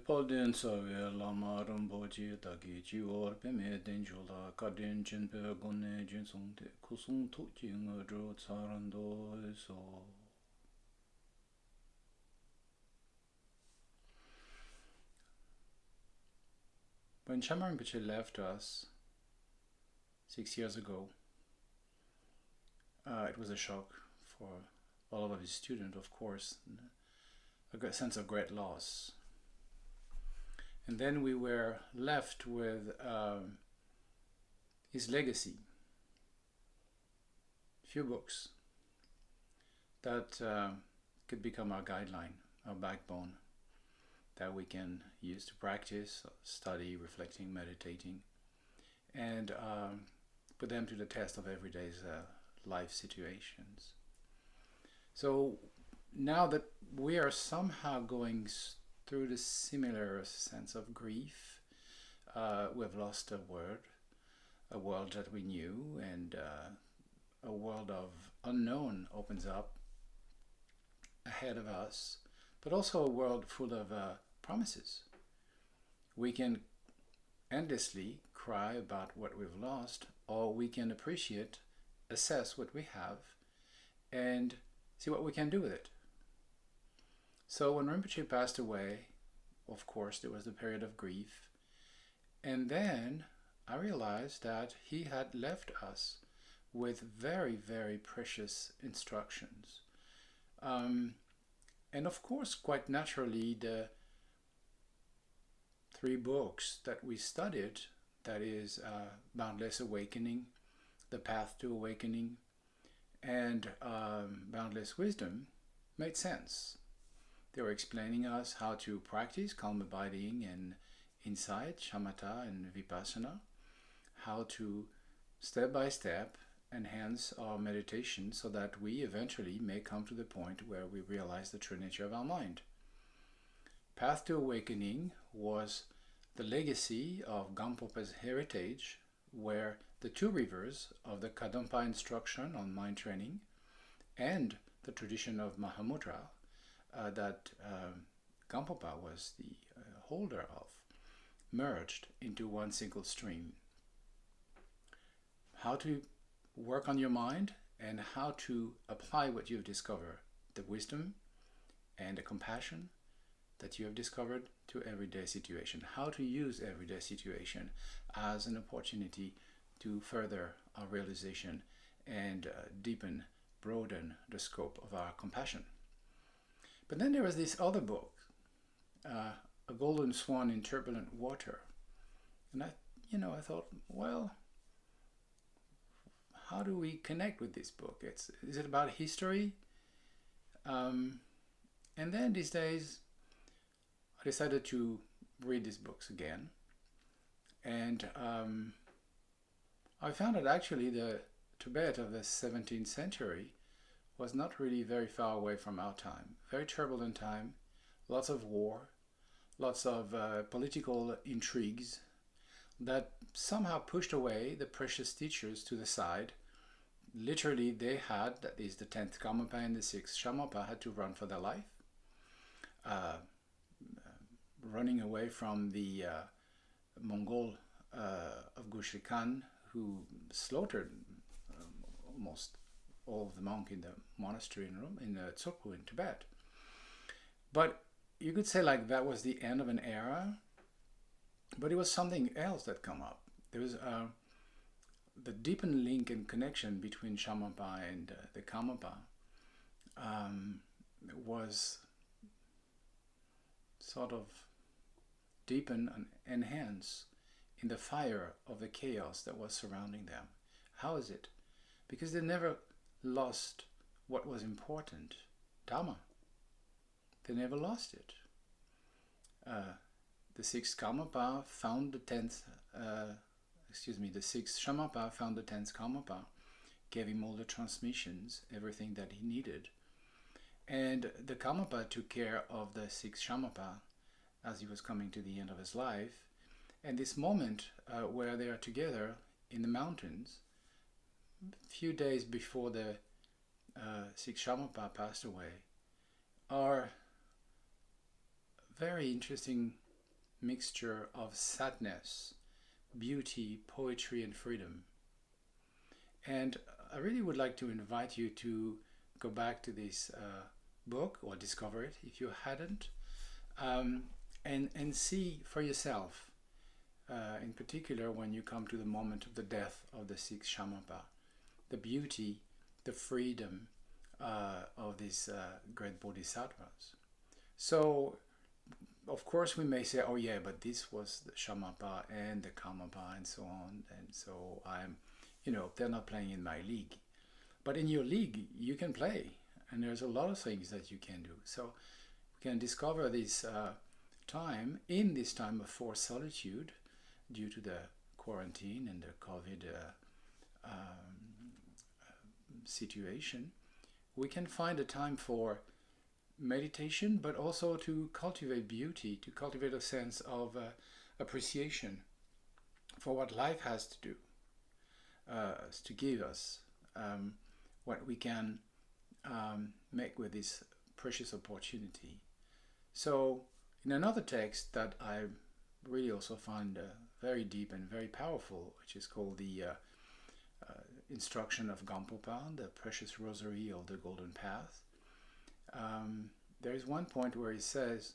Polden Soye Lama Ramboji Dagi Jior Peme Denjula Kadin Jinpe Gone Jinsung de Kusung Tuking Dro Tsarando so. When Shamar Rinpoche left us 6 years ago, it was a shock for all of his students, of course, a sense of great loss. And then we were left with his legacy, few books that could become our guideline, our backbone, that we can use to practice, study, reflecting, meditating, and put them to the test of everyday life situations. So now that we are somehow going through the similar sense of grief, we've lost a world that we knew, and a world of unknown opens up ahead of us, but also a world full of promises. We can endlessly cry about what we've lost, or we can appreciate, assess what we have, and see what we can do with it. So when Rinpoche passed away, of course, there was the period of grief. And then I realized that he had left us with very, very precious instructions. And of course, quite naturally, the 3 books that we studied, that is Boundless Awakening, The Path to Awakening, and Boundless Wisdom, made sense. They were explaining us how to practice calm abiding and insight, shamatha and vipassana, how to step by step enhance our meditation so that we eventually may come to the point where we realize the true nature of our mind. Path to Awakening was the legacy of Gampopa's heritage, where the 2 rivers of the Kadampa instruction on mind training and the tradition of Mahamudra that Gampopa was the holder of, merged into one single stream. How to work on your mind and how to apply what you've discovered, the wisdom and the compassion that you have discovered to everyday situation. How to use everyday situation as an opportunity to further our realization and deepen, broaden the scope of our compassion. But then there was this other book, A Golden Swan in Turbulent Water. And I thought, well, how do we connect with this book? Is it about history? And then these days, I decided to read these books again. And I found that actually the Tibet of the 17th century was not really very far away from our time. Very turbulent time, lots of war, lots of political intrigues that somehow pushed away the precious teachers to the side. Literally, they had, that is the 10th Karmapa and the 6th Shamapa, had to run for their life, running away from the Mongol of Gushi Khan, who slaughtered almost all of the monks in the monastery in Tsokpo in Tibet. But you could say like that was the end of an era, but it was something else that come up. There was the deepened link and connection between Shamapa and the Karmapa was sort of deepened and enhanced in the fire of the chaos that was surrounding them. How is it? Because they never lost what was important, Dharma. They never lost it. The 6th Karmapa found the 10th, the 6th Shamapa found the 10th Karmapa, gave him all the transmissions, everything that he needed. And the Karmapa took care of the 6th Shamapa as he was coming to the end of his life. And this moment where they are together in the mountains, a few days before the 6th Shamapa passed away, are very interesting mixture of sadness, beauty, poetry, and freedom. And I really would like to invite you to go back to this book or discover it if you hadn't, and see for yourself, in particular when you come to the moment of the death of the sixth Shamanpa, the beauty, the freedom of these great bodhisattvas. So, of course, we may say, oh yeah, but this was the Shamanpa and the Karmapa and so on, and so they're not playing in my league. But in your league, you can play, and there's a lot of things that you can do. So we can discover this time, in this time of forced solitude, due to the quarantine and the COVID situation, we can find a time for meditation, but also to cultivate beauty, to cultivate a sense of appreciation for what life has to do, to give us what we can make with this precious opportunity. So, in another text that I really also find very deep and very powerful, which is called the Instruction of Gampopa, the Precious Rosary of the Golden Path, there is one point where he says,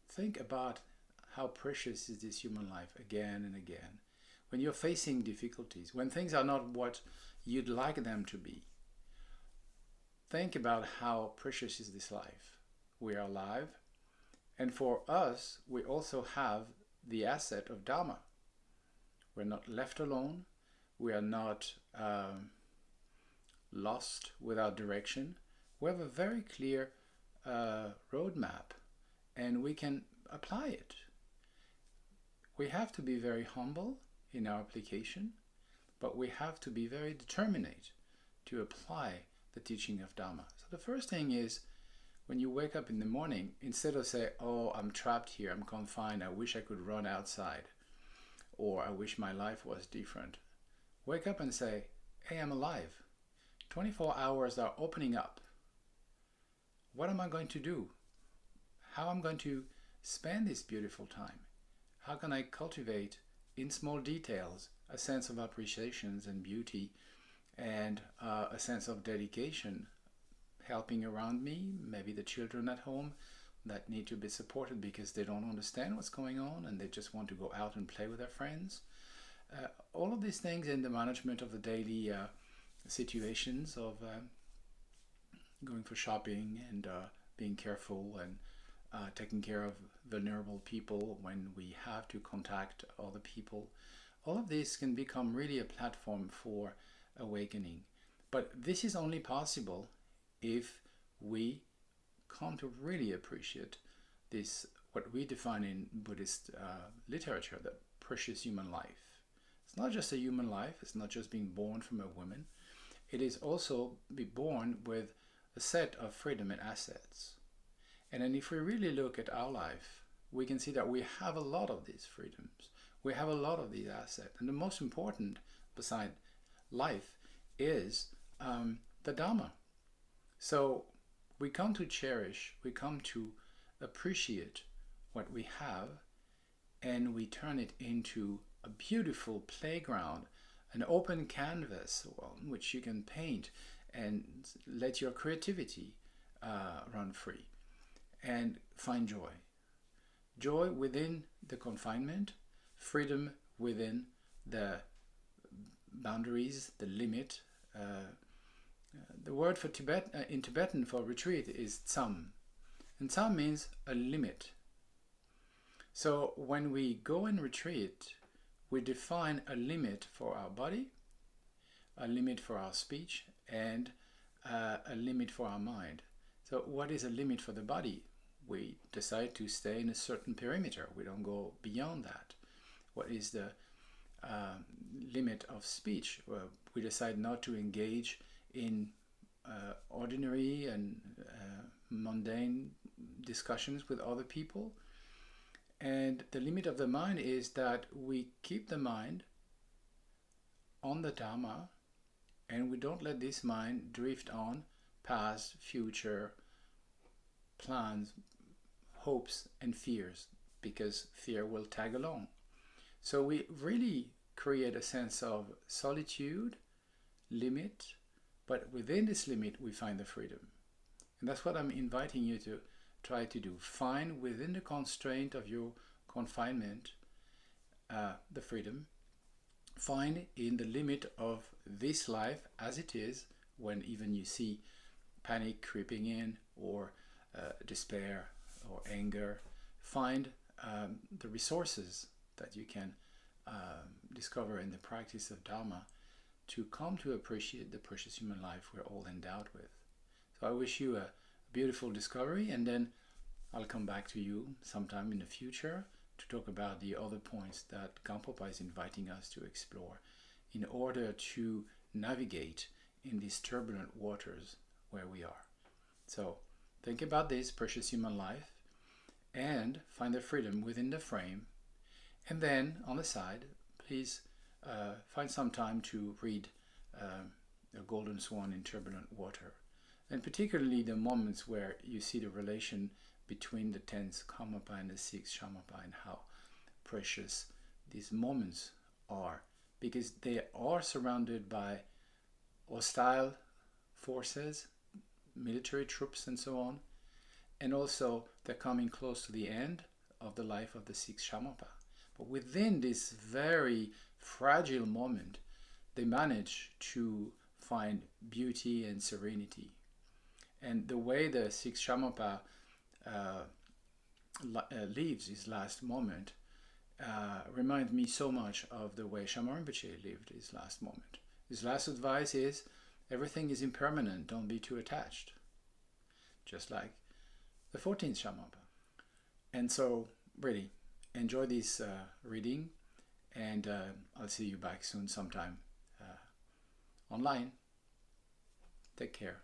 think about how precious is this human life again and again. When you're facing difficulties, when things are not what you'd like them to be, think about how precious is this life. We are alive, and for us, we also have the asset of Dharma. We're not left alone. We are not lost without direction. We have a very clear roadmap, and we can apply it. We have to be very humble in our application, but we have to be very determined to apply the teaching of Dharma. So the first thing is, when you wake up in the morning, instead of say, oh, I'm trapped here, I'm confined, I wish I could run outside, or I wish my life was different, wake up and say, hey, I'm alive. 24 hours are opening up. What am I going to do? How am I going to spend this beautiful time? How can I cultivate in small details a sense of appreciation and beauty, and a sense of dedication, helping around me, maybe the children at home that need to be supported because they don't understand what's going on and they just want to go out and play with their friends. All of these things in the management of the daily situations of going for shopping and being careful and taking care of vulnerable people when we have to contact other people. All of this can become really a platform for awakening. But this is only possible if we come to really appreciate this, what we define in Buddhist literature, the precious human life. It's not just a human life, it's not just being born from a woman. It is also be born with a set of freedom and assets. And then if we really look at our life, we can see that we have a lot of these freedoms. We have a lot of these assets. And the most important, beside life, is the Dharma. So we come to cherish, we come to appreciate what we have, and we turn it into a beautiful playground, an open canvas on which you can paint and let your creativity run free and find joy. Joy within the confinement, freedom within the boundaries, the limit. The word for in Tibetan for retreat is tsam, and tsam means a limit. So when we go and retreat, we define a limit for our body, a limit for our speech, and a limit for our mind. So what is a limit for the body? We decide to stay in a certain perimeter. We don't go beyond that. What is the limit of speech? Well, we decide not to engage in ordinary and mundane discussions with other people. And the limit of the mind is that we keep the mind on the Dharma, and we don't let this mind drift on past, future plans, hopes and fears, because fear will tag along. So we really create a sense of solitude, limit, but within this limit we find the freedom. And that's what I'm inviting you to try to do. Find within the constraint of your confinement the freedom. Find in the limit of this life as it is, when even you see panic creeping in, or despair or anger, find the resources that you can discover in the practice of Dharma to come to appreciate the precious human life we're all endowed with. So I wish you a beautiful discovery, and then I'll come back to you sometime in the future to talk about the other points that Gampopa is inviting us to explore in order to navigate in these turbulent waters where we are. So think about this precious human life and find the freedom within the frame. And then on the side, please find some time to read A Golden Swan in Turbulent Water. And particularly the moments where you see the relation between the 10th Karmapa and the 6th Shamapa, and how precious these moments are, because they are surrounded by hostile forces, military troops and so on, and also they're coming close to the end of the life of the 6th Shamapa. But within this very fragile moment, they manage to find beauty and serenity. And the way the 6th Shamapa lives his last moment reminds me so much of the way Shamar Rinpoche lived his last moment. His last advice is, everything is impermanent, don't be too attached. Just like the 14th Shamapa. And so, really, enjoy this reading, and I'll see you back soon sometime online. Take care.